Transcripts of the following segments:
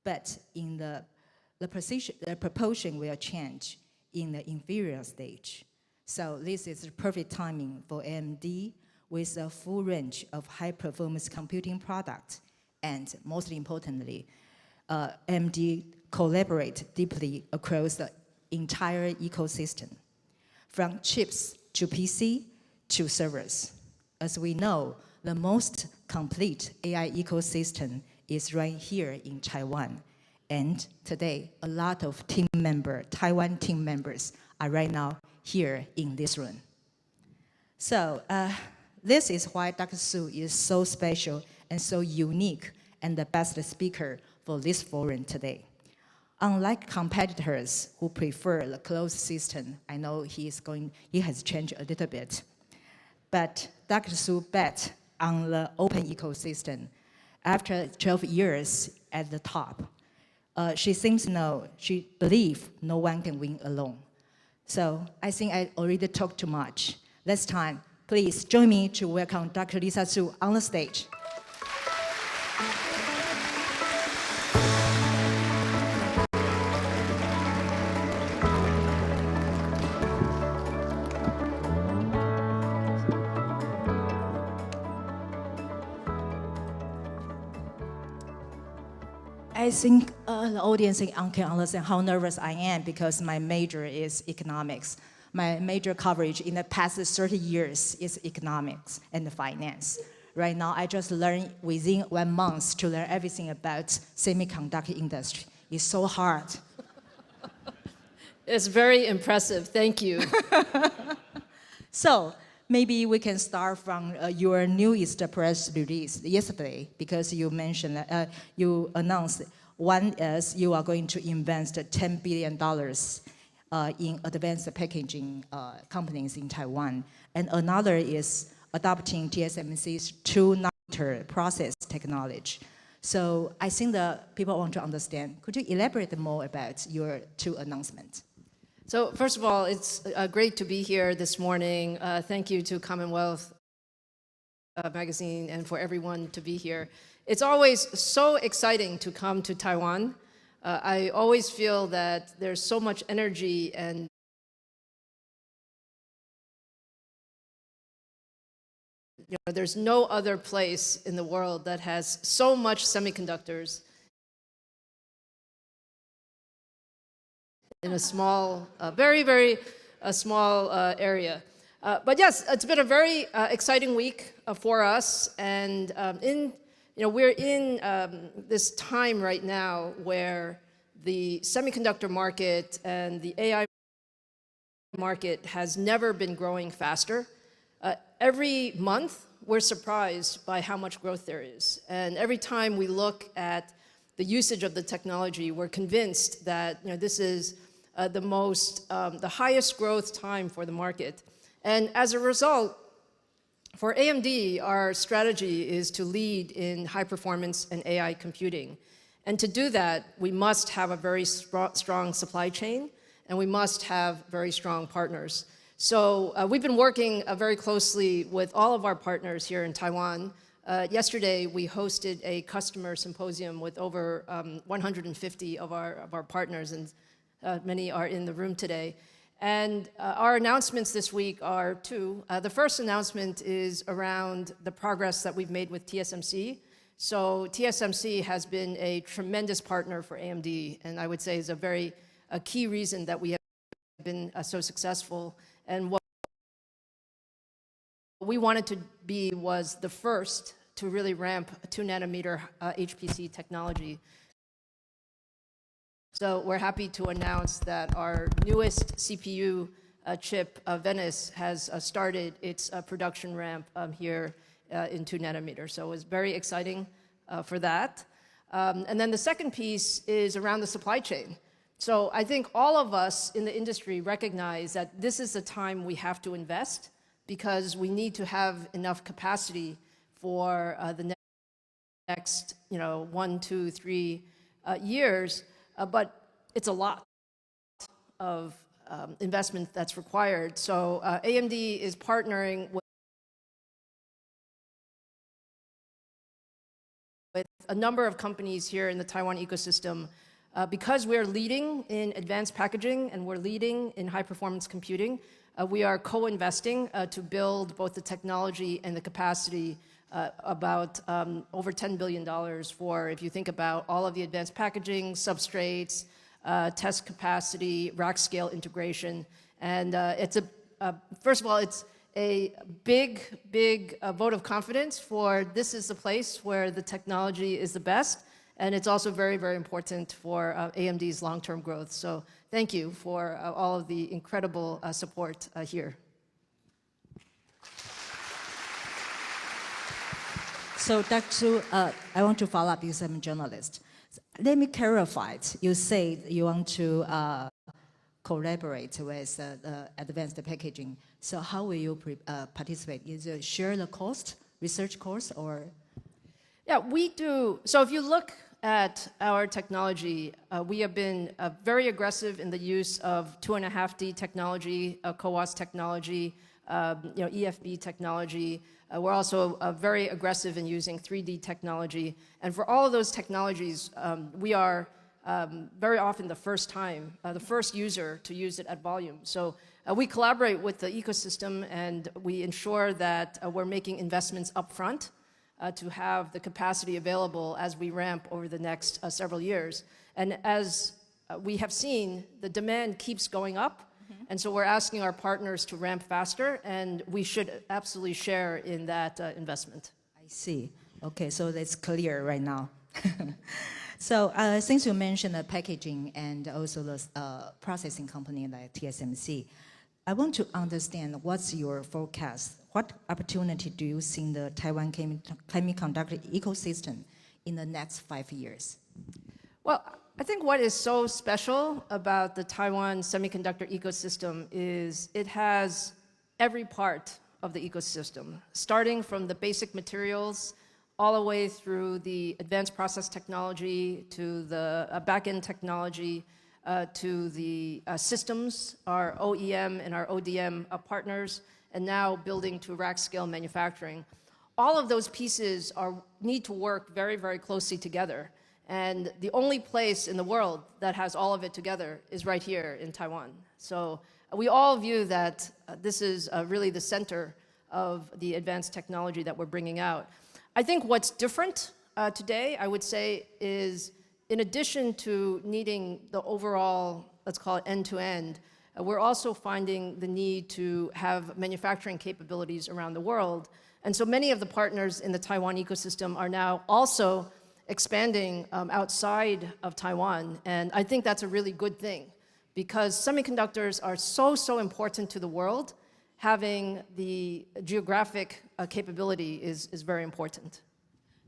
but in the proportion will change in the inferior stage. So this is the perfect timing for AMD with a full range of high-performance computing products, and most importantly, AMD collaborate deeply across the entire ecosystem, from chips to PC to servers. As we know, the most complete AI ecosystem is right here in Taiwan. And today, a lot of Taiwan team members are right now here in this room. So this is why Dr. Su is so special and so unique and the best speaker for this forum today. Unlike competitors who prefer the closed system, I know he has changed a little bit, but Dr. Su bet on the open ecosystem. After 12 years at the top, she believes no one can win alone. So I think I already talked too much. This time, please join me to welcome Dr. Lisa Su on the stage. I think the audience can understand how nervous I am because my major is economics. My major coverage in the past 30 years is economics and finance. Right now, I just learned within 1 month to learn everything about semiconductor industry. It's so hard. It's very impressive. Thank you. So maybe we can start from your newest press release yesterday, because you mentioned, you announced one is you are going to invest $10 billion in advanced packaging companies in Taiwan, and another is adopting TSMC's 2-nanometer process technology. So I think the people want to understand. Could you elaborate more about your 2 announcements? So first of all, it's great to be here this morning. Thank you to Commonwealth Magazine and for everyone to be here. It's always so exciting to come to Taiwan. I always feel that there's so much energy and there's no other place in the world that has so much semiconductors in a small, very small area. But yes, it's been a very exciting week for us, and we're in this time right now where the semiconductor market and the AI market has never been growing faster. Every month, we're surprised by how much growth there is. And every time we look at the usage of the technology, we're convinced that this is the highest growth time for the market. And as a result, for AMD, our strategy is to lead in high performance and AI computing. And to do that, we must have a very strong supply chain, and we must have very strong partners. So we've been working very closely with all of our partners here in Taiwan. Yesterday, we hosted a customer symposium with over 150 of our partners, and many are in the room today. And our announcements this week are 2. The first announcement is around the progress that we've made with TSMC. So TSMC has been a tremendous partner for AMD, and I would say is a key reason that we have been so successful. And what we wanted to be was the first to really ramp a 2-nanometer HPC technology. So we're happy to announce that our newest CPU chip, Venice, has started its production ramp here in 2-nanometer. So it's very exciting for that. And then the second piece is around the supply chain. So I think all of us in the industry recognize that this is the time we have to invest, because we need to have enough capacity for the next 1, 2, 3 years. But it's a lot of investment that's required. So AMD is partnering with a number of companies here in the Taiwan ecosystem. Because we're leading in advanced packaging and we're leading in high-performance computing, we are co-investing to build both the technology and the capacity about over $10 billion for, if you think about all of the advanced packaging, substrates, test capacity, rack scale integration. And it's first of all, it's a big vote of confidence for this is the place where the technology is the best. And it's also very, very important for AMD's long-term growth. So thank you for all of the incredible support here. So Dr. Su, I want to follow up because I'm a journalist. Let me clarify it. You say you want to collaborate with advanced packaging. So how will you participate? Is it share the cost, research cost, or? Yeah, we do. So if you look at our technology, we have been very aggressive in the use of 2.5D technology, CoWoS technology, EFB technology. We're also very aggressive in using 3D technology. And for all of those technologies, we are very often the first user to use it at volume. So we collaborate with the ecosystem and we ensure that we're making investments upfront to have the capacity available as we ramp over the next several years. And as we have seen, the demand keeps going up. And so we're asking our partners to ramp faster, and we should absolutely share in that investment. I see. Okay, so that's clear right now. So since you mentioned the packaging and also the processing company like TSMC, I want to understand what's your forecast. What opportunity do you see in the Taiwan semiconductor ecosystem in the next 5 years? Well, I think what is so special about the Taiwan semiconductor ecosystem is it has every part of the ecosystem, starting from the basic materials all the way through the advanced process technology to the back-end technology to the systems, our OEM and our ODM partners, and now building to rack scale manufacturing. All of those pieces need to work very, very closely together. And the only place in the world that has all of it together is right here in Taiwan. So we all view that this is really the center of the advanced technology that we're bringing out. I think what's different today, I would say, is in addition to needing the overall, let's call it end-to-end, we're also finding the need to have manufacturing capabilities around the world. And so many of the partners in the Taiwan ecosystem are now also expanding outside of Taiwan. And I think that's a really good thing because semiconductors are so important to the world. Having the geographic capability is very important.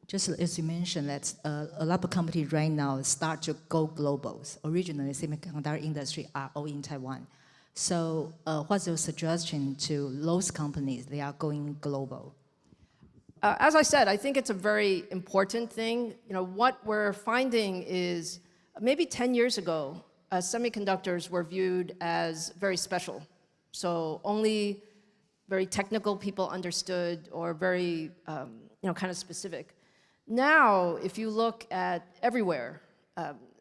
Just as you mentioned, that a lot of companies right now start to go global. Originally, semiconductor industry are all in Taiwan. So what's your suggestion to those companies that are going global? As I said, I think it's a very important thing. What we're finding is maybe 10 years ago, semiconductors were viewed as very special. So only very technical people understood or very kind of specific. Now, if you look at everywhere,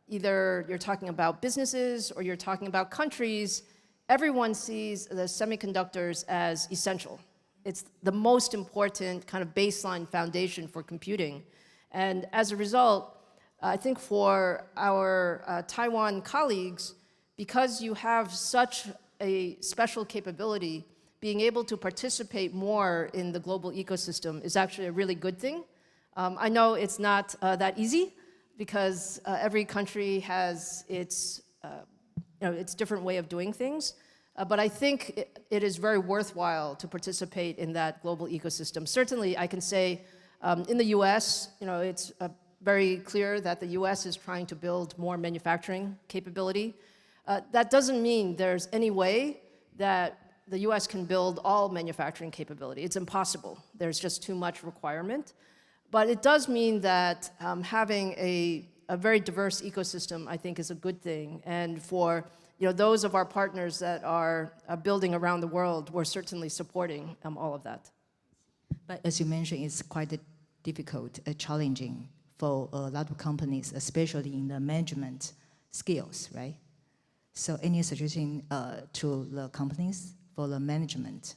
either you're talking about businesses or you're talking about countries, everyone sees the semiconductors as essential. It's the most important kind of baseline foundation for computing. And as a result, I think for our Taiwan colleagues, because you have such a special capability, being able to participate more in the global ecosystem is actually a really good thing. I know it's not that easy because every country has its different way of doing things. But I think it is very worthwhile to participate in that global ecosystem. Certainly, I can say in the US, it's very clear that the US is trying to build more manufacturing capability. That doesn't mean there's any way that the US can build all manufacturing capability. It's impossible. There's just too much requirement. But it does mean that having a very diverse ecosystem, I think, is a good thing. And for those of our partners that are building around the world, we're certainly supporting all of that. But as you mentioned, it's quite difficult, challenging for a lot of companies, especially in the management skills, right? So any suggestion to the companies for the management?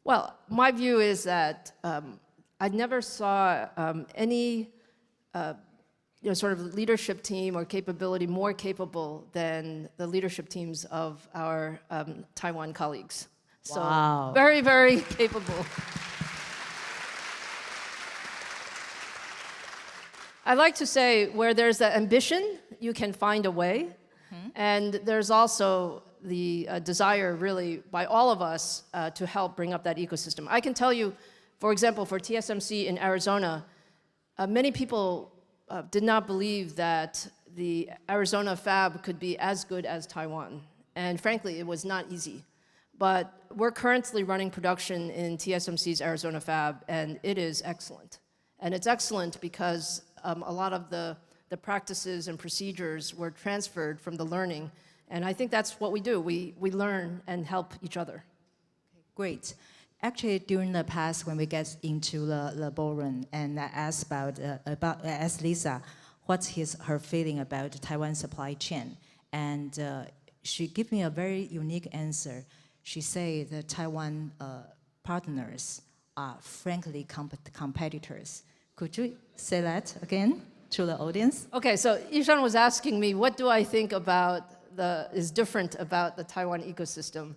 Well, my view is that I never saw any sort of leadership team or capability more capable than the leadership teams of our Taiwan colleagues. So Wow. very, very capable. I like to say where there's the ambition, you can find a way. And there's also the desire, really, by all of us to help bring up that ecosystem. I can tell you, for example, for TSMC in Arizona, many people did not believe that the Arizona fab could be as good as Taiwan. And frankly, it was not easy. But we're currently running production in TSMC's Arizona fab, and it is excellent. And it's excellent because a lot of the practices and procedures were transferred from the learning. And I think that's what we do. We learn and help each other. Great. Actually, during the past, when we get into the ballroom, and I asked asked Lisa, what's her feeling about the Taiwan supply chain, and she gave me a very unique answer. She said the Taiwan partners are frankly competitors. Could you say that again to the audience? Okay, so Yishan was asking me, what do I think is different about the Taiwan ecosystem?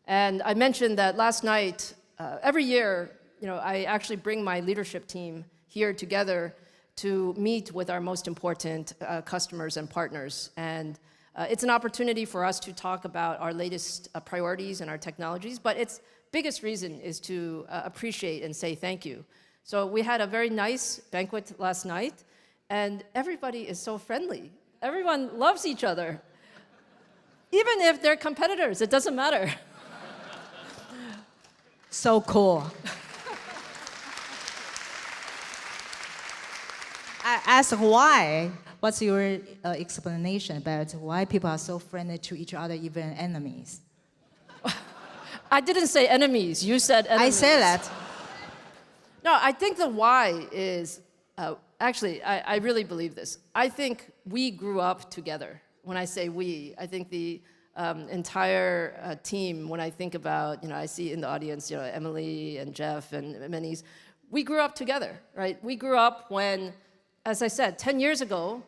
And I mentioned that last night, every year, I actually bring my leadership team here together to meet with our most important customers and partners. And it's an opportunity for us to talk about our latest priorities and our technologies, but its biggest reason is to appreciate and say thank you. So we had a very nice banquet last night, and everybody is so friendly. Everyone loves each other. Even if they're competitors, it doesn't matter. So cool. I asked why. What's your explanation about why people are so friendly to each other, even enemies? I didn't say enemies. You said enemies. I say that. No, I think the why is, actually, I really believe this. I think we grew up together. When I say we, I think the entire team, when I think about, I see in the audience, Emily and Jeff and Menis, we grew up together, right? We grew up when, as I said, 10 years ago,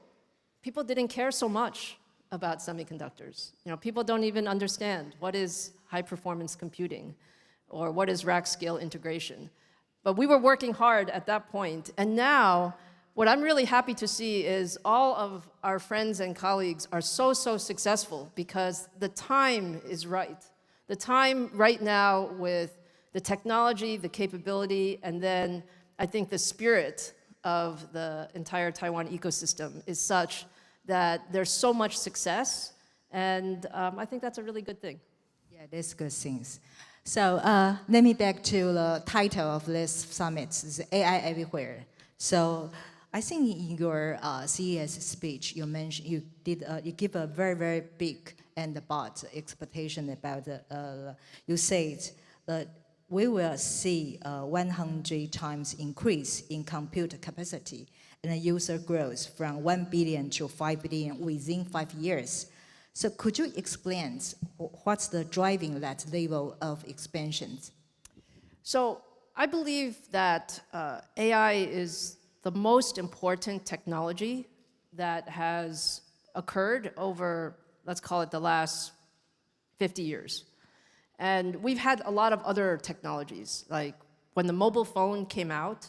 people didn't care so much about semiconductors. People don't even understand what is high-performance computing or what is rack-scale integration. But we were working hard at that point, and now what I'm really happy to see is all of our friends and colleagues are so successful because the time is right. The time right now with the technology, the capability, and then I think the spirit of the entire Taiwan ecosystem is such that there's so much success, and I think that's a really good thing. Yeah, that's good things. So let me back to the title of this summit, is AI Everywhere. So I think in your CES speech, you mentioned you give a very big and broad expectation about you said that we will see a 100 times increase in compute capacity and the user growth from 1 billion to 5 billion within 5 years. So could you explain what's the driving that level of expansion? So I believe that AI is the most important technology that has occurred over, let's call it the last 50 years. And we've had a lot of other technologies, like when the mobile phone came out,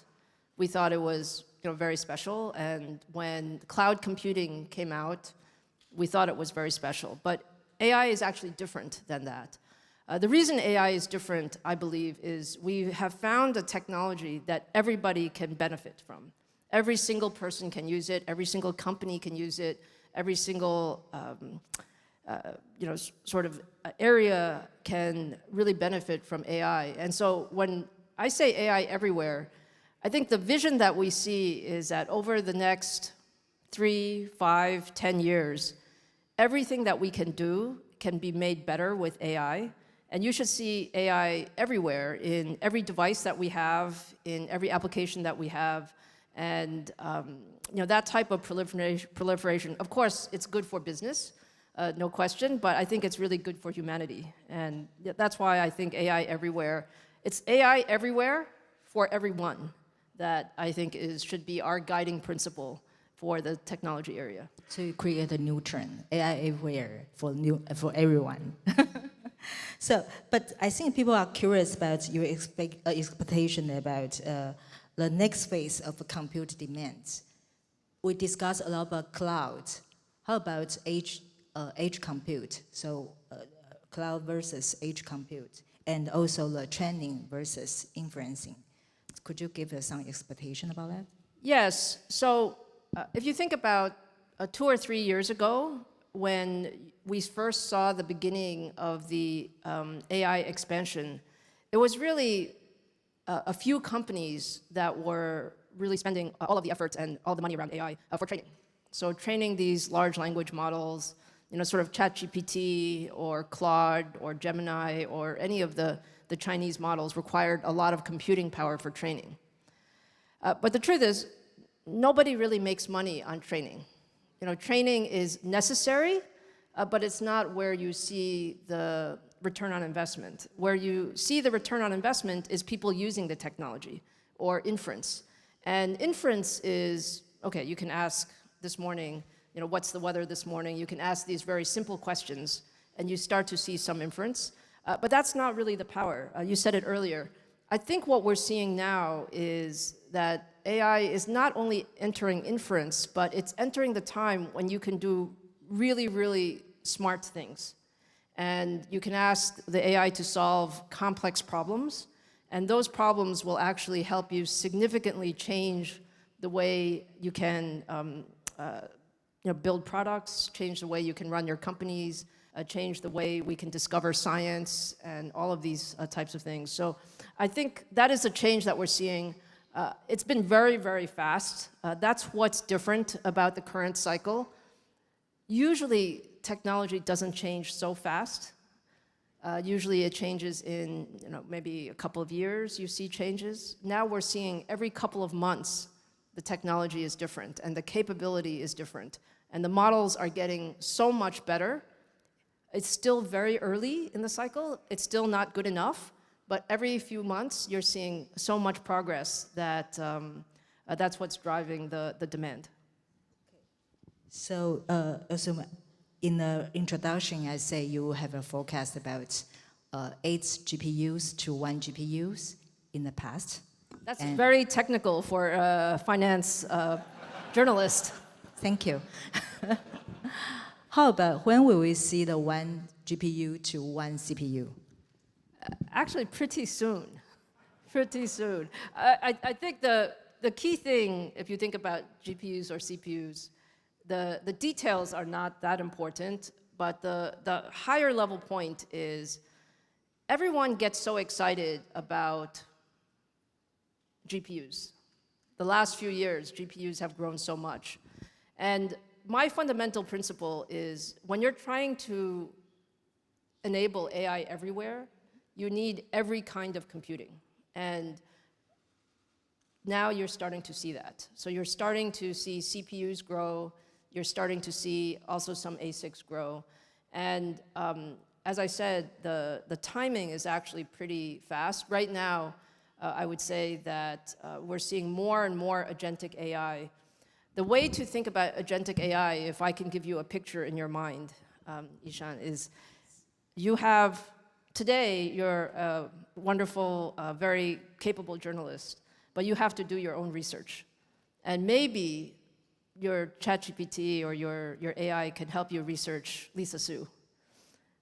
we thought it was very special, and when cloud computing came out, we thought it was very special. But AI is actually different than that. The reason AI is different, I believe, is we have found a technology that everybody can benefit from. Every single person can use it, every single company can use it, every single sort of area can really benefit from AI. And so when I say AI everywhere, I think the vision that we see is that over the next 3, 5, 10 years, everything that we can do can be made better with AI. And you should see AI everywhere, in every device that we have, in every application that we have. And that type of proliferation, of course, it's good for business, no question, but I think it's really good for humanity. And that's why I think AI everywhere. It's AI everywhere for everyone that I think should be our guiding principle for the technology area. To create a new trend, AI everywhere for everyone. So, but I think people are curious about your expectation about the next phase of compute demands. We discussed a lot about cloud. How about edge compute? So cloud versus edge compute, and also the training versus inferencing. Could you give us some expectation about that? Yes. So if you think about 2 or 3 years ago, when we first saw the beginning of the AI expansion, it was really a few companies that were really spending all of the efforts and all the money around AI for training. So training these large language models, sort of ChatGPT or Claude or Gemini or any of the Chinese models required a lot of computing power for training. But the truth is, nobody really makes money on training. Training is necessary, but it's not where you see the return on investment. Where you see the return on investment is people using the technology or inference. And inference is, okay, you can ask this morning, what's the weather this morning? You can ask these very simple questions, and you start to see some inference. But that's not really the power. You said it earlier. I think what we're seeing now is that AI is not only entering inference, but it's entering the time when you can do really, really smart things. And you can ask the AI to solve complex problems, and those problems will actually help you significantly change the way you can build products, change the way you can run your companies, change the way we can discover science, and all of these types of things. So I think that is a change that we're seeing. It's been very, very fast. That's what's different about the current cycle. Usually, technology doesn't change so fast. Usually, it changes in maybe a couple of years, you see changes. Now we're seeing every couple of months, the technology is different, and the capability is different. And the models are getting so much better. It's still very early in the cycle. It's still not good enough. But every few months, you're seeing so much progress that that's what's driving the demand. So, also in the introduction, I say you have a forecast about 8 GPUs to 1 GPUs in the past. That's very technical for a finance journalist. Thank you. How about when will we see the 1 GPU to 1 CPU? Actually, pretty soon. Pretty soon. I think the key thing, if you think about GPUs or CPUs, the details are not that important, but the higher level point is everyone gets so excited about GPUs. The last few years, GPUs have grown so much. And my fundamental principle is when you're trying to enable AI everywhere, you need every kind of computing. And now you're starting to see that. So you're starting to see CPUs grow. You're starting to see also some ASICs grow. And as I said, the timing is actually pretty fast. Right now, I would say that we're seeing more and more agentic AI. The way to think about agentic AI, if I can give you a picture in your mind, Ishan, is you have, today, you're a wonderful, very capable journalist, but you have to do your own research. And maybe your ChatGPT or your AI can help you research Lisa Su.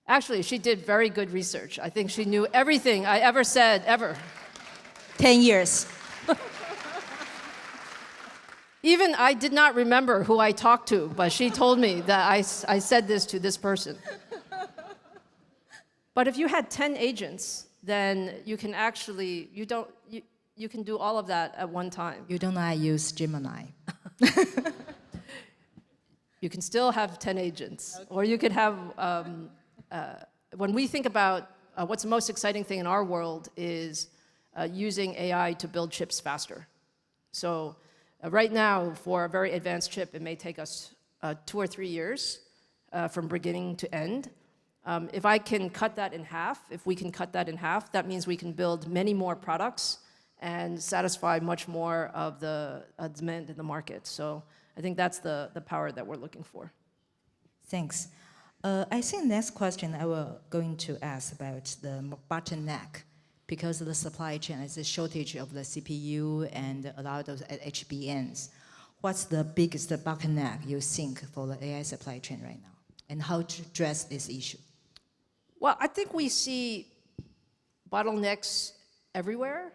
Actually, she did very good research. I think she knew everything I ever said, ever. 10 years. Even I did not remember who I talked to, but she told me that I said this to this person. But if you had 10 agents, then you can actually, you can do all of that at one time. You don't know I use Gemini. You can still have 10 agents. Okay. Or you could have, when we think about what's the most exciting thing in our world is using AI to build chips faster. So Right now, for a very advanced chip, it may take us 2 or 3 years from beginning to end. If I can cut that in half, if we can cut that in half, that means we can build many more products and satisfy much more of the demand in the market. So I think that's the power that we're looking for. Thanks. I think next question I will going to ask about the bottleneck, because of the supply chain, there's a shortage of the CPU and a lot of HBMs. What's the biggest bottleneck you think for the AI supply chain right now, and how to address this issue? Well, I think we see bottlenecks everywhere.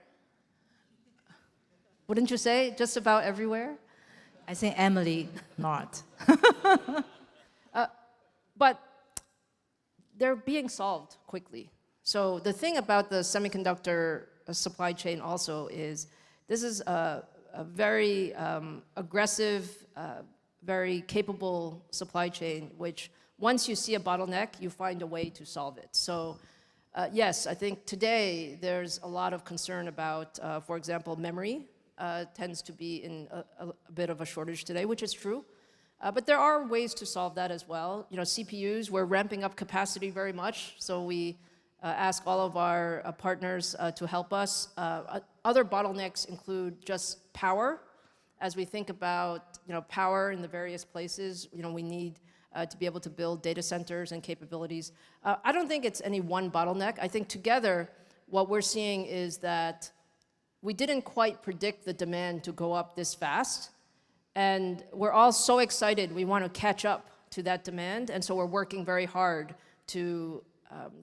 Wouldn't you say just about everywhere? I think Emily not. But they're being solved quickly. So the thing about the semiconductor supply chain also is this is a very aggressive, very capable supply chain, which once you see a bottleneck, you find a way to solve it. So yes, I think today there's a lot of concern about, for example, memory tends to be in a bit of a shortage today, which is true. But there are ways to solve that as well. You know, CPUs, we're ramping up capacity very much, so we ask all of our partners to help us. Other bottlenecks include just power. As we think about, you know, power in the various places, you know, we need to be able to build data centers and capabilities. I don't think it's any one bottleneck. I think together, what we're seeing is that we didn't quite predict the demand to go up this fast. And we're all so excited, we want to catch up to that demand, and so we're working very hard to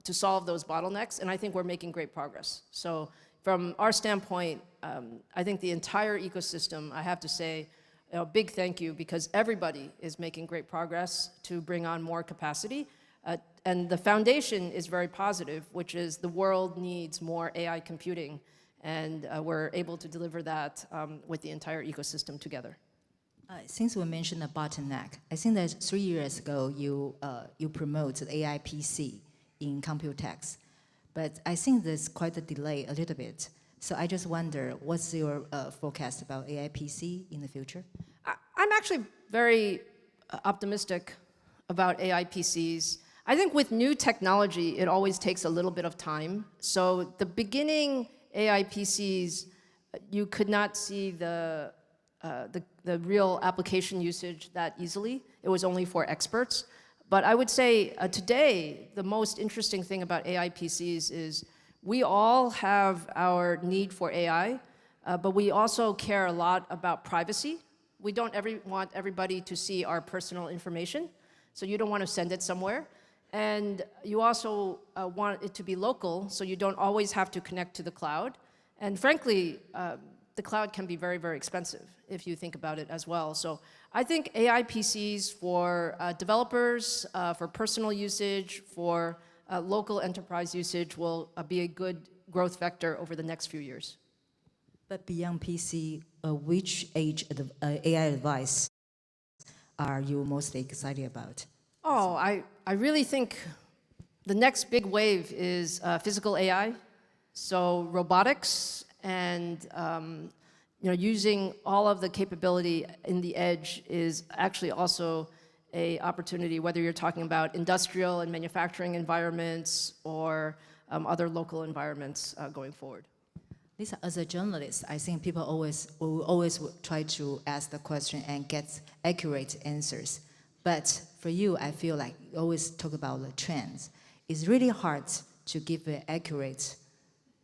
solve those bottlenecks, and I think we're making great progress. So from our standpoint, I think the entire ecosystem, I have to say, a big thank you, because everybody is making great progress to bring on more capacity. And the foundation is very positive, which is the world needs more AI computing, and we're able to deliver that with the entire ecosystem together. Since we mentioned the bottleneck, I think that 3 years ago you promoted AI PC in Computex, but I think there's quite a delay a little bit. So I just wonder, what's your forecast about AI PC in the future? I'm actually very optimistic about AI PCs. I think with new technology, it always takes a little bit of time. So the beginning AI PCs, you could not see the real application usage that easily. It was only for experts. But I would say today, the most interesting thing about AI PCs is we all have our need for AI, but we also care a lot about privacy. We don't want everybody to see our personal information, so you don't want to send it somewhere. And you also want it to be local, so you don't always have to connect to the cloud. And frankly, the cloud can be very, very expensive if you think about it as well. So I think AI PCs for developers, for personal usage, for local enterprise usage will be a good growth vector over the next few years. But beyond PC, which age of AI device are you most excited about? Oh, I really think the next big wave is physical AI. So robotics and using all of the capability in the edge is actually also an opportunity, whether you're talking about industrial and manufacturing environments or other local environments going forward. Lisa, as a journalist, I think people will always try to ask the question and get accurate answers. But for you, I feel like you always talk about the trends. It's really hard to give an accurate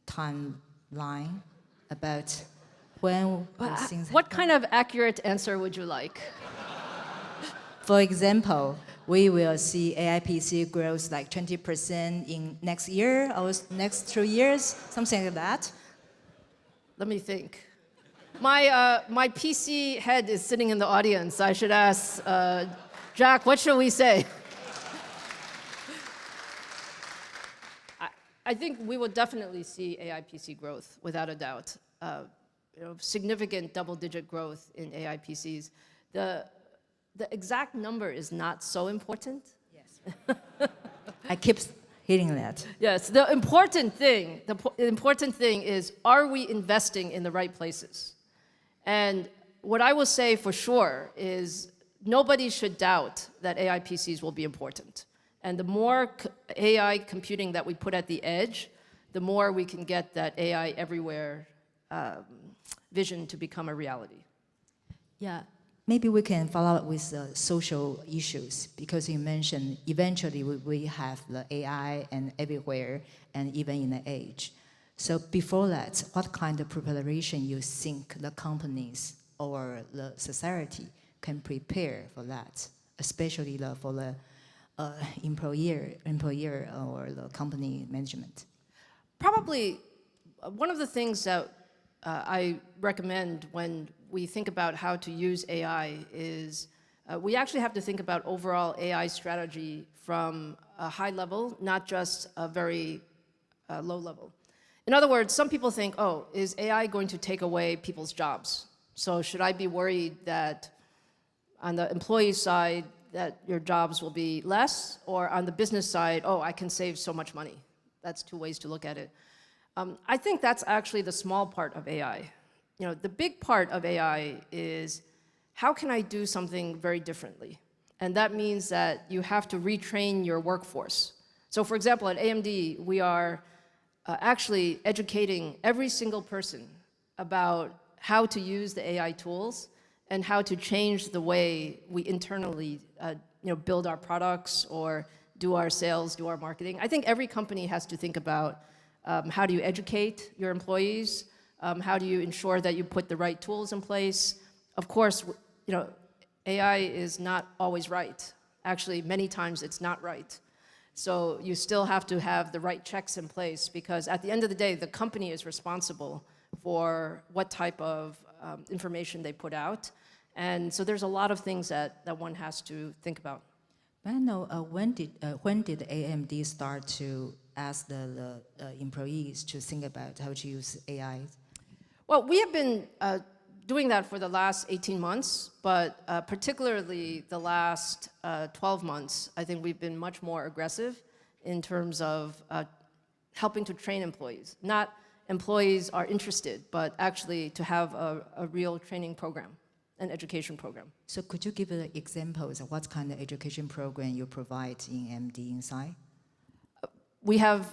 timeline about when things What happen. kind of accurate answer would you like? For example, we will see AI PC growth like 20% in next year or next 2 years, something like that. Let me think. My PC head is sitting in the audience. I should ask Jack, what should we say? I think we will definitely see AI PC growth, without a doubt. Significant double-digit growth in AI PCs. The exact number is not so important. Yes. I keep hitting that. Yes, the important thing is, are we investing in the right places? And what I will say for sure is nobody should doubt that AI PCs will be important. And the more AI computing that we put at the edge, the more we can get that AI everywhere vision to become a reality. Yeah, maybe we can follow up with social issues, because you mentioned eventually we have the AI and everywhere and even in the age. So before that, what kind of preparation you think the companies or the society can prepare for that, especially for the employer or the company management? Probably one of the things that I recommend when we think about how to use AI is we actually have to think about overall AI strategy from a high level, not just a very low level. In other words, some people think, oh, is AI going to take away people's jobs? So should I be worried that on the employee side that your jobs will be less, or on the business side, oh, I can save so much money? That's two ways to look at it. I think that's actually the small part of AI. You know, the big part of AI is how can I do something very differently? And that means that you have to retrain your workforce. So for example, at AMD, we are actually educating every single person about how to use the AI tools and how to change the way we internally build our products or do our sales, do our marketing. I think every company has to think about how do you educate your employees, how do you ensure that you put the right tools in place. Of course, AI is not always right. Actually, many times it's not right. So you still have to have the right checks in place, because at the end of the day, the company is responsible for what type of information they put out. And so there's a lot of things that one has to think about. I know when did AMD start to ask the employees to think about how to use AI? Well, we have been doing that for the last 18 months, but particularly the last 12 months, I think we've been much more aggressive in terms of helping to train employees. Not employees are interested, but actually to have a real training program, an education program. So could you give examples of what kind of education program you provide in AMD inside? We have,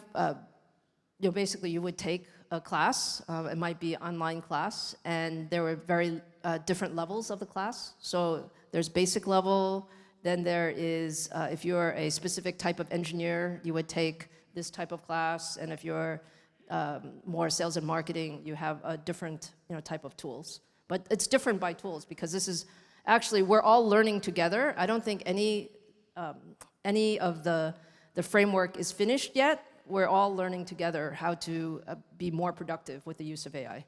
basically you would take a class, it might be an online class, and there were very different levels of the class. So there's basic level, then there is, if you're a specific type of engineer, you would take this type of class, and if you're more sales and marketing, you have a different type of tools. But it's different by tools, because this is, actually, we're all learning together. I don't think any of the framework is finished yet. We're all learning together how to be more productive with the use of AI.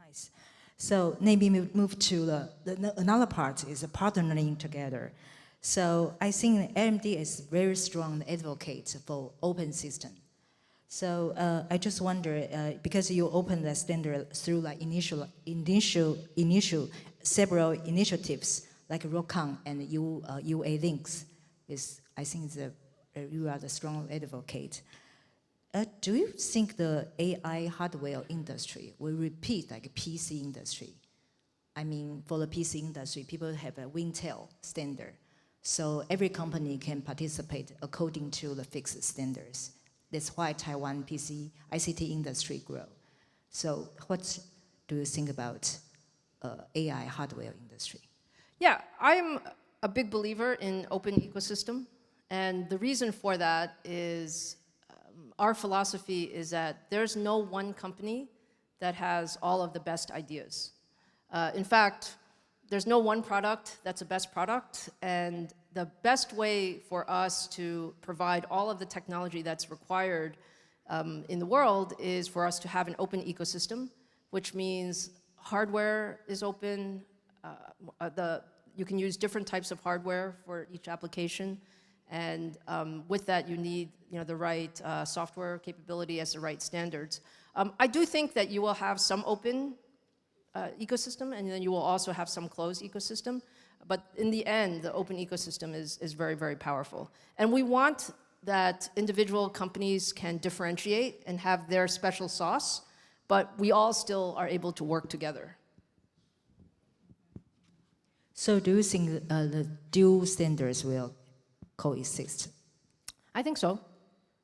Nice. So maybe move to another part is partnering together. So I think AMD is very strong advocate for open system. So I just wonder, because you opened the standard through like initial several initiatives like ROCON and Wjdhewgh, I think you are the strong advocate. Do you think the AI hardware industry will repeat like a PC industry? I mean, for the PC industry, people have a Intel standard. So every company can participate according to the fixed standards. That's why Taiwan PC ICT industry grow. So what do you think about AI hardware industry? Yeah, I'm a big believer in open ecosystem. And the reason for that is our philosophy is that there's no one company that has all of the best ideas. In fact, there's no one product that's a best product, and the best way for us to provide all of the technology that's required in the world is for us to have an open ecosystem, which means hardware is open, you can use different types of hardware for each application, and with that you need the right software capability as the right standards. I do think that you will have some open ecosystem, and then you will also have some closed ecosystem. But in the end, the open ecosystem is very, very powerful. And we want that individual companies can differentiate and have their special sauce, but we all still are able to work together. So do you think the dual standards will coexist? I think so.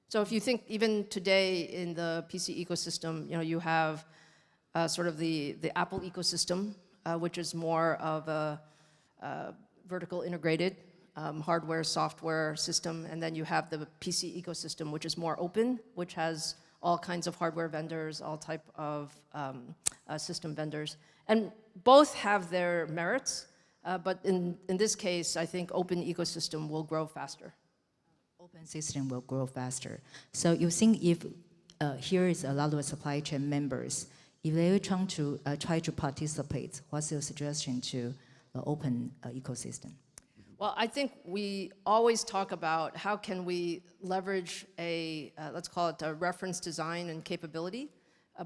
So if you think even today in the PC ecosystem, you have sort of the Apple ecosystem, which is more of a vertical integrated hardware, software system, and then you have the PC ecosystem, which is more open, which has all kinds of hardware vendors, all type of system vendors. And both have their merits, but in this case, I think open ecosystem will grow faster. Open system will grow faster. So you think if here is a lot of supply chain members, if they try to participate, what's your suggestion to the open ecosystem? Well, I think we always talk about how can we leverage a, let's call it a reference design and capability,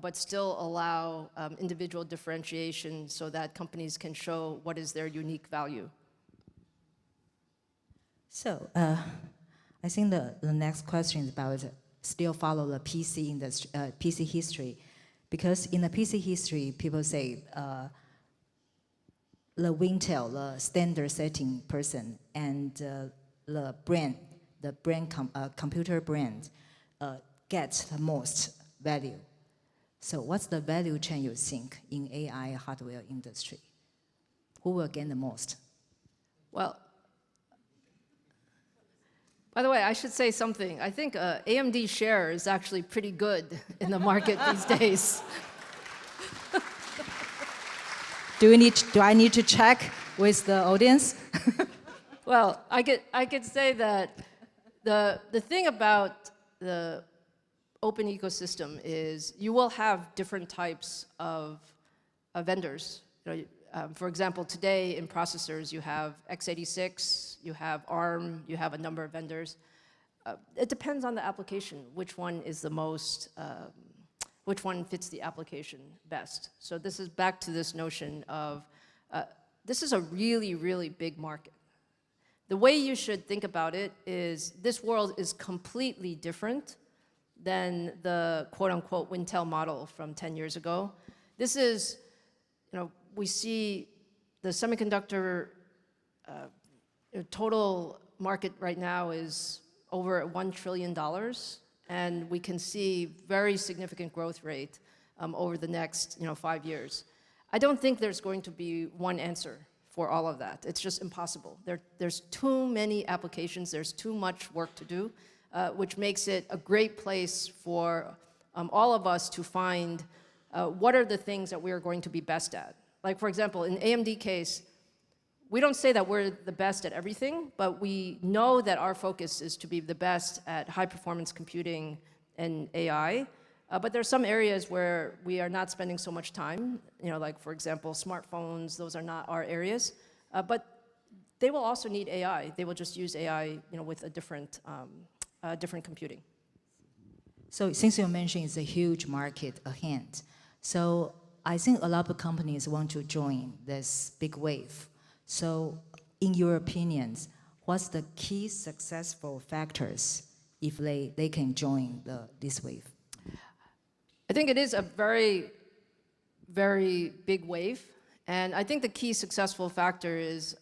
but still allow individual differentiation so that companies can show what is their unique value. So I think the next question is about still follow the PC industry, PC history, because in the PC history, people say the Intel, the standard setting person, and the computer brand get the most value. So what's the value chain you think in AI hardware industry? Who will gain the most? Well, by the way, I should say something. I think AMD share is actually pretty good in the market these days. Do I need to check with the audience? Well, I could say that the thing about the open ecosystem is you will have different types of vendors. For example, today in processors, you have x86, you have ARM, you have a number of vendors. It depends on the application, which one is the most, which one fits the application best. So this is back to this notion of, this is a really, really big market. The way you should think about it is this world is completely different than the quote-unquote Intel model from 10 years ago. This is, we see the semiconductor total market right now is over $1 trillion, and we can see very significant growth rate over the next 5 years. I don't think there's going to be one answer for all of that. It's just impossible. There's too many applications, there's too much work to do, which makes it a great place for all of us to find what are the things that we're going to be best at. Like, for example, in AMD case, we don't say that we're the best at everything, but we know that our focus is to be the best at high-performance computing and AI. But there are some areas where we are not spending so much time, like, for example, smartphones, those are not our areas. But they will also need AI. They will just use AI with a different computing. So since you mentioned it's a huge market ahead, so I think a lot of companies want to join this big wave. So in your opinions, what's the key successful factors if they can join this wave? I think it is a very, very big wave. And I think the key successful factor is,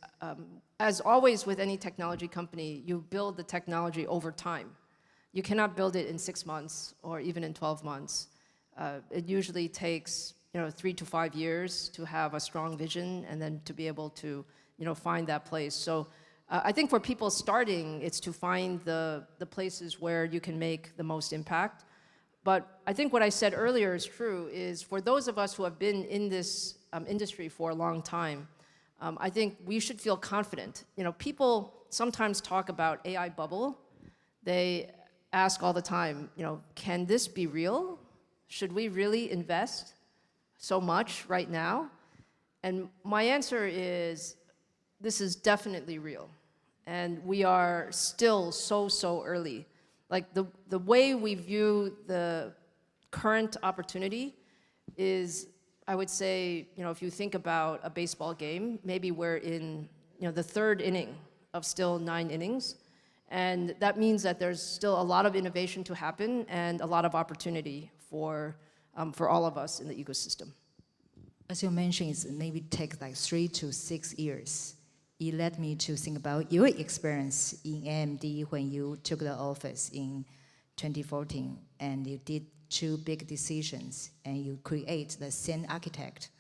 as always with any technology company, you build the technology over time. You cannot build it in 6 months or even in 12 months. It usually takes 3 to 5 years to have a strong vision and then to be able to find that place. So I think for people starting, it's to find the places where you can make the most impact. But I think what I said earlier is true, is for those of us who have been in this industry for a long time, I think we should feel confident. People sometimes talk about AI bubble. They ask all the time, can this be real? Should we really invest so much right now? And my answer is, this is definitely real. And we are still so early. Like the way we view the current opportunity is, I would say, if you think about a baseball game, maybe we're in the 3rd inning of still 9 innings. And that means that there's still a lot of innovation to happen and a lot of opportunity for all of us in the ecosystem. As you mentioned, it maybe takes like 3 to 6 years. It led me to think about your experience in AMD when you took the office in 2014, and you did 2 big decisions, and you create the Zen architect.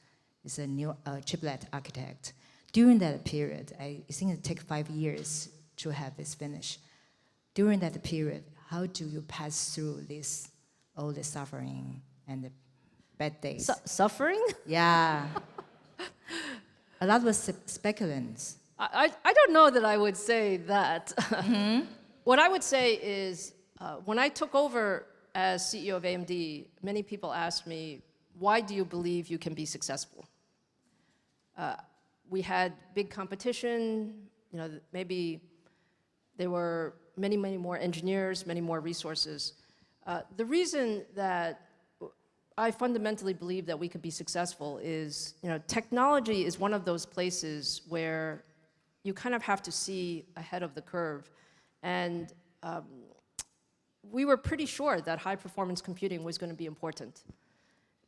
It's a new chiplet architect. During that period, I think it took 5 years to have this finish. During that period, how do you pass through this, all the suffering and the bad days? Suffering? Yeah. A lot of speculants. I don't know that I would say that. What I would say is, when I took over as CEO of AMD, many people asked me, why do you believe you can be successful? We had big competition, you know, maybe there were many, many more engineers, many more resources. The reason that I fundamentally believe that we could be successful is, you know, technology is one of those places where you kind of have to see ahead of the curve. And we were pretty sure that high-performance computing was going to be important.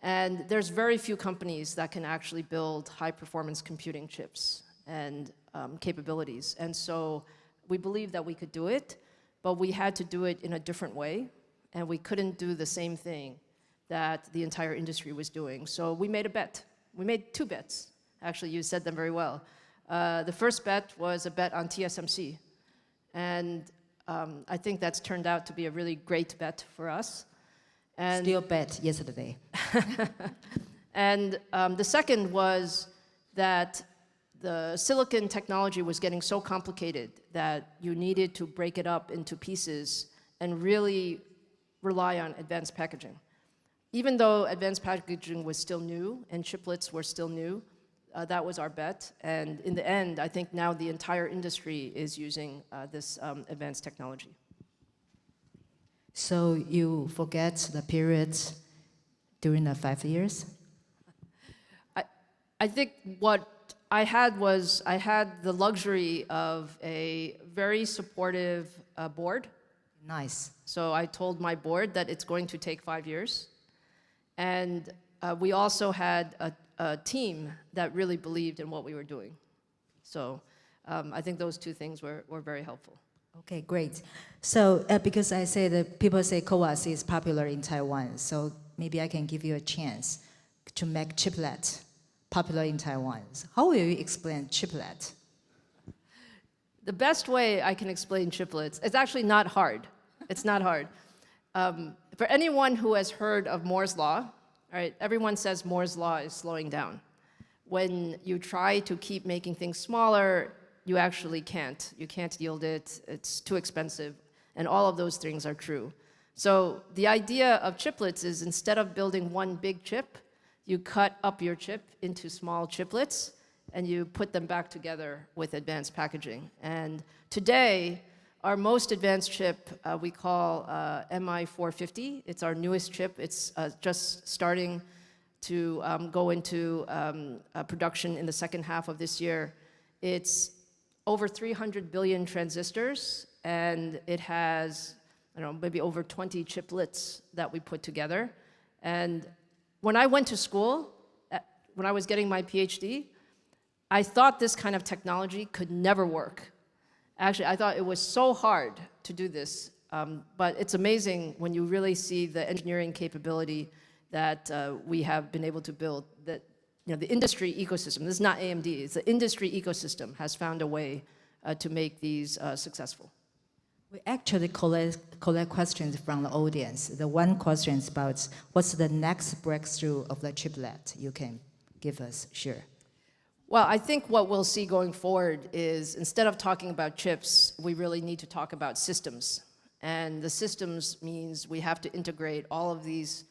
And there's very few companies that can actually build high-performance computing chips and capabilities. And so we believed that we could do it, but we had to do it in a different way, and we couldn't do the same thing that the entire industry was doing. So we made a bet. We made 2 bets. Actually, you said them very well. The first bet was a bet on TSMC. And I think that's turned out to be a really great bet for us. And Still bet yesterday. and the second was that the silicon technology was getting so complicated that you needed to break it up into pieces and really rely on advanced packaging. Even though advanced packaging was still new and chiplets were still new, that was our bet. And in the end, I think now the entire industry is using this advanced technology. So you forget the periods during the 5 years? I think what I had was I had the luxury of a very supportive board. Nice. So I told my board that it's going to take 5 years. And we also had a team that really believed in what we were doing. So I think those 2 things were very helpful. Okay, great. So because I say that people say CoWoS is popular in Taiwan, so maybe I can give you a chance to make chiplet popular in Taiwan. How will you explain chiplet? The best way I can explain chiplets, it's actually not hard. It's not hard. For anyone who has heard of Moore's Law, right, everyone says Moore's Law is slowing down. When you try to keep making things smaller, you actually can't. You can't yield it, it's too expensive, and all of those things are true. So the idea of chiplets is instead of building one big chip, you cut up your chip into small chiplets, and you put them back together with advanced packaging. And today, our most advanced chip we call MI450. It's our newest chip. It's just starting to go into production in the second half of this year. It's over 300 billion transistors, and it has, I don't know, maybe over 20 chiplets that we put together. And when I went to school, when I was getting my PhD, I thought this kind of technology could never work. Actually, I thought it was so hard to do this, but it's amazing when you really see the engineering capability that we have been able to build, that, you know, the industry ecosystem, this is not AMD, it's the industry ecosystem has found a way to make these successful. We actually collect questions from the audience. The one question is about what's the next breakthrough of the chiplet you can give us, sure. Well, I think what we'll see going forward is instead of talking about chips, we really need to talk about systems. And the systems means we have to integrate all of these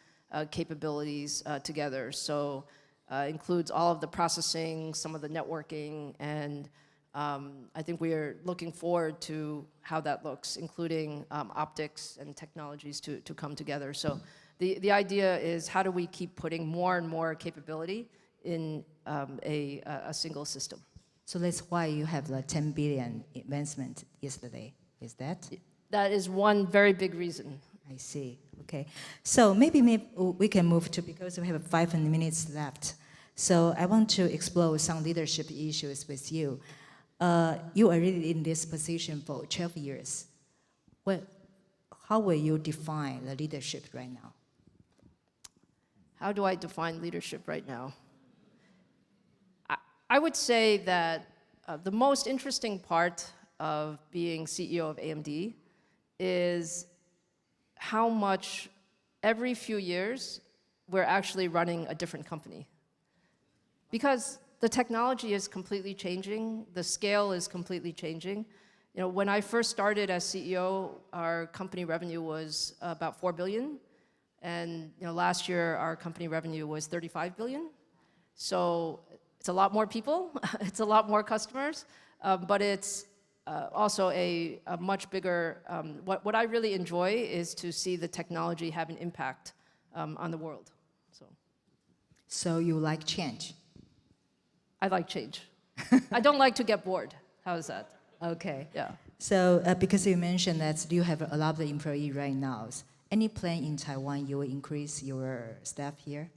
capabilities together. So includes all of the processing, some of the networking, and I think we are looking forward to how that looks, including optics and technologies to come together. So the idea is how do we keep putting more and more capability in a single system. So that's why you have the 10 billion investment yesterday, is that? That is one very big reason. I see, okay. So maybe we can move to, because we have 5 minutes left. So I want to explore some leadership issues with you. You are already in this position for 12 years. Well, how will you define the leadership right now? How do I define leadership right now? I would say that the most interesting part of being CEO of AMD is how much every few years we're actually running a different company. Because the technology is completely changing, the scale is completely changing. You know, when I first started as CEO, our company revenue was about 4 billion. And last year, our company revenue was 35 billion. So it's a lot more people, it's a lot more customers, but it's also a much bigger, what I really enjoy is to see the technology have an impact on the world. So you like change? I like change. I don't like to get bored. How is that? Okay. Yeah. So because you mentioned that you have a lot of employees right now, any plan in Taiwan you will increase your staff here?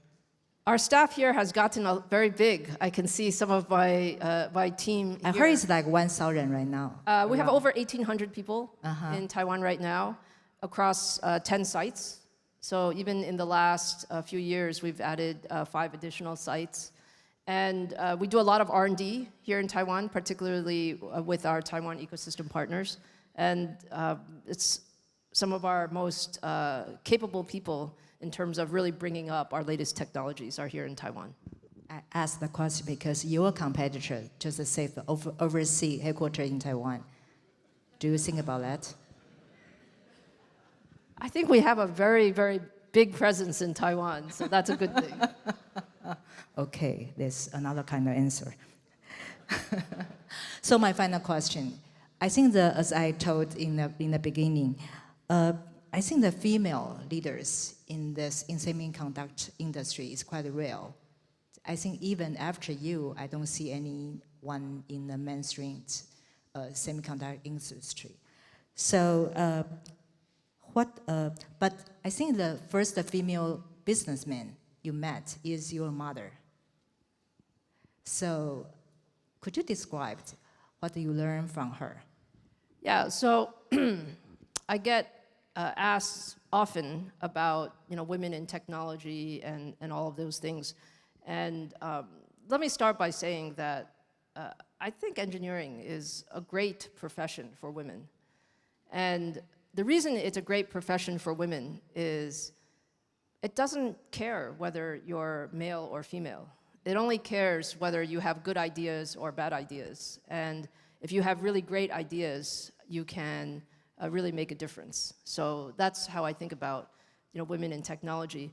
Our staff here has gotten very big. I can see some of my team I heard it's like 1,000 right now. We have over 1,800 people in Taiwan right now across 10 sites. So even in the last few years, we've added 5 additional sites. And we do a lot of R&D here in Taiwan, particularly with our Taiwan ecosystem partners. And it's some of our most capable people in terms of really bringing up our latest technologies are here in Taiwan. I asked the question because your competitor just said overseas headquarters in Taiwan. Do you think about that? I think we have a very, very big presence in Taiwan, so that's a good thing. Okay, there's another kind of answer. So my final question. I think as I told in the beginning, I think the female leaders in semiconductor industry is quite rare. I think even after you, I don't see anyone in the mainstream semiconductor industry. So, but I think the first female businessman you met is your mother. So, could you describe what you learned from her? Yeah, so I get asked often about women in technology and all of those things. And let me start by saying that I think engineering is a great profession for women. And the reason it's a great profession for women is it doesn't care whether you're male or female. It only cares whether you have good ideas or bad ideas. And if you have really great ideas, you can really make a difference. So that's how I think about women in technology.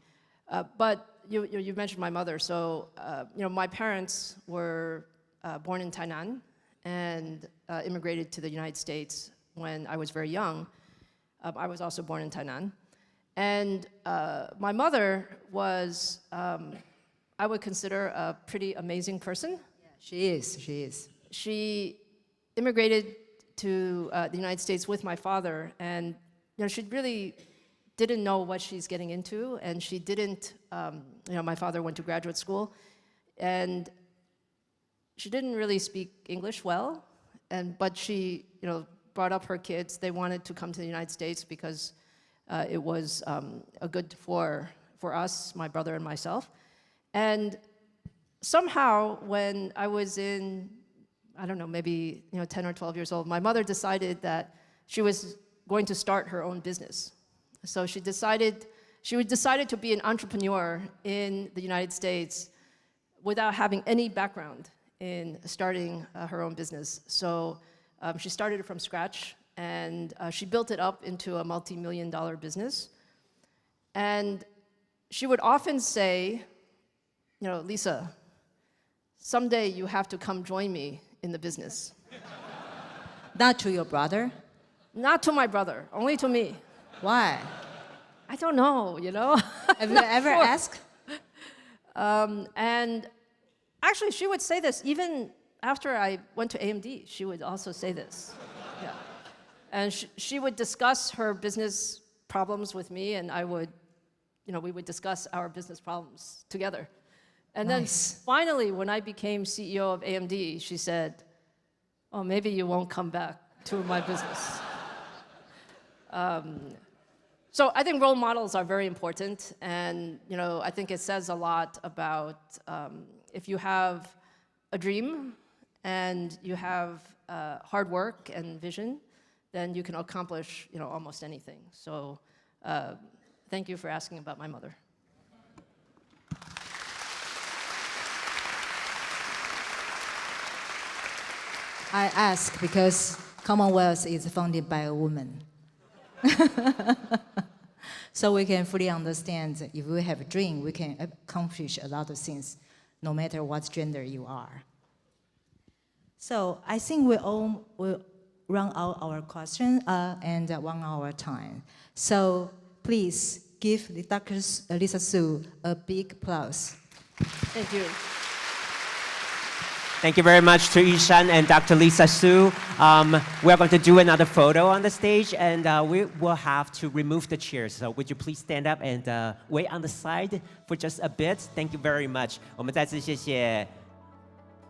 But you mentioned my mother. So my parents were born in Tainan and immigrated to the United States when I was very young. I was also born in Tainan. And my mother was, I would consider a pretty amazing person. Yeah, she is. She immigrated to the United States with my father, and she really didn't know what she's getting into, and she didn't, my father went to graduate school, and she didn't really speak English well, but she, brought up her kids. They wanted to come to the United States because it was a good for us, my brother and myself. And somehow, when I was in, I don't know, maybe 10 or 12 years old, my mother decided that she was going to start her own business. So she decided to be an entrepreneur in the United States without having any background in starting her own business. So she started it from scratch, and she built it up into a multi-million-dollar business. And she would often say, Lisa, someday you have to come join me in the business. Not to your brother? Not to my brother, only to me. Why? I don't know, Have you ever asked? And actually, she would say this even after I went to AMD. She would also say this. Yeah. And she would discuss her business problems with me, and we would discuss our business problems together. And then finally, when I became CEO of AMD, she said, "Oh, maybe you won't come back to my business." So I think role models are very important, and I think it says a lot about if you have a dream and you have hard work and vision, then you can accomplish almost anything. So thank you for asking about my mother. I ask because Commonwealth is founded by a woman. So we can fully understand that if we have a dream, we can accomplish a lot of things, no matter what gender you are. So I think we all will run out our question and 1 hour time. So please give Dr. Lisa Su a big applause. Thank you. Thank you very much to Yishan and Dr. Lisa Su. We're going to do another photo on the stage, and we will have to remove the chairs. So would you please stand up and wait on the side for just a bit? Thank you very much. 我们再次谢谢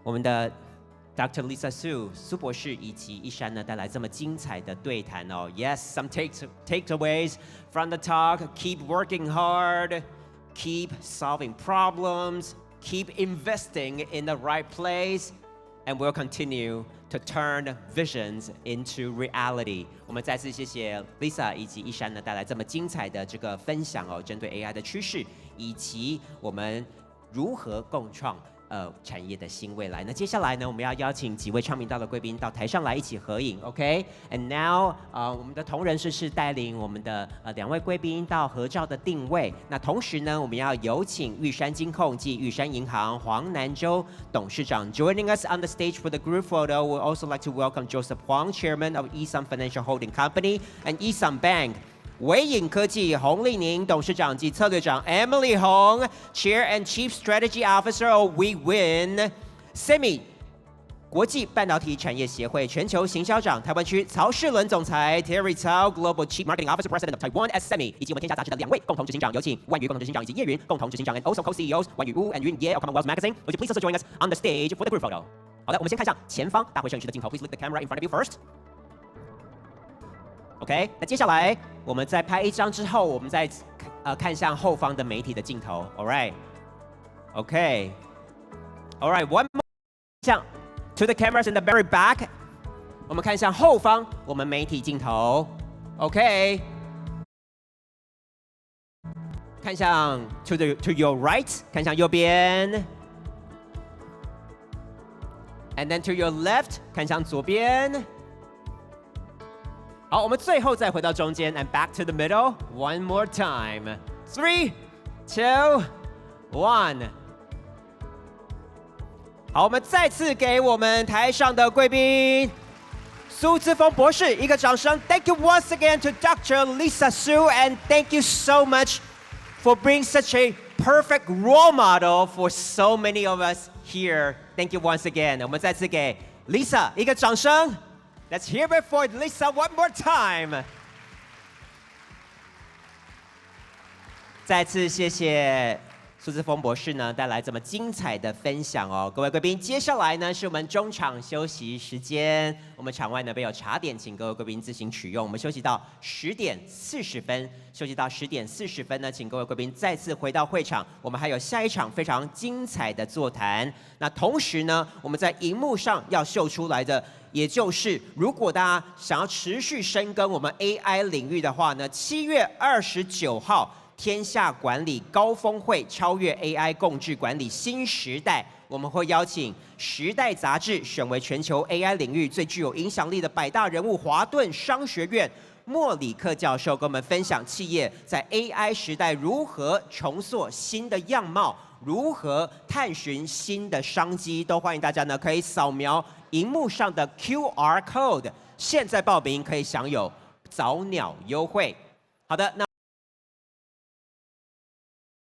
我们的 Dr. Lisa Su 苏博士以及Yishan呢带来这么精彩的对谈哦。Yes, some takeaways from the talk. Keep working hard. Keep solving problems. Keep investing in the right place, and we'll continue to turn visions into reality. 我们再次谢谢 Lisa 以及Yishan呢带来这么精彩的这个分享哦，针对 AI 的趋势以及我们如何共创产业的新未来。那接下来呢，我们要邀请几位昌明道的贵宾到台上来一起合影 ，OK？And now， 我们的同仁是带领我们的2位贵宾到合照的定位。那同时呢，我们要有请玉山金控暨玉山银行黄南洲董事长 joining us on the stage for the group photo. We'd also like to welcome Joseph Huang, Chairman of Esam Financial Holding Company and Esam Bank. 伟影科技洪丽宁董事长及策略长 Emily Hong, Chair and Chief Strategy Officer of WeWin. Semi 国际半导体产业协会全球行销长台湾区曹世伦总裁 Terry Cao, Global Chief Marketing Officer President of Taiwan at Semi, 以及我们天下杂志的2位共同执行长，有请万宇共同执行长以及叶云共同执行长 and also co-CEOs 万宇乌 and Yun Ye of Commonwealth Magazine. Would you please also join us on the stage for the group photo? 好的，我们先看向前方大会摄影师的镜头。Please look the camera in front of you first. OK， 那接下来我们在拍1张之后，我们再看向后方的媒体的镜头。All right， OK， All right，one more， 向 to the cameras in the very back， 我们看向后方我们媒体镜头。OK， 看向 to your right， 看向右边 ，and then to your left， 看向左边。好，我们最后再回到中间 and back to the middle one more time. 3, 2, 1. 好，我们再次给我们台上的贵宾苏姿丰博士一个掌声。Thank you once again to Dr. Lisa Su, and thank you so much for being such a perfect role model for so many of us here. Thank you once again. 我们再次给 Lisa 一个掌声。Let's hear it for Lisa one more time. 再次谢谢苏姿丰博士呢带来这么精彩的分享哦，各位贵宾，接下来呢是我们中场休息时间，我们场外呢备有茶点，请各位贵宾自行取用。我们休息到10点40分，休息到10点40分呢，请各位贵宾再次回到会场，我们还有下一场非常精彩的座谈。那同时呢，我们在荧幕上要秀出来的。也就是，如果大家想要持续深耕我们 AI 领域的话呢，7月29号天下管理高峰会超越 AI 共治管理新时代，我们会邀请《时代》杂志选为全球 AI 领域最具有影响力的100大人物，华顿商学院莫里克教授跟我们分享企业在 AI 时代如何重塑新的样貌，如何探寻新的商机，都欢迎大家呢可以扫描荧幕上的 QR code， 现在报名可以享有早鸟优惠。好的，那。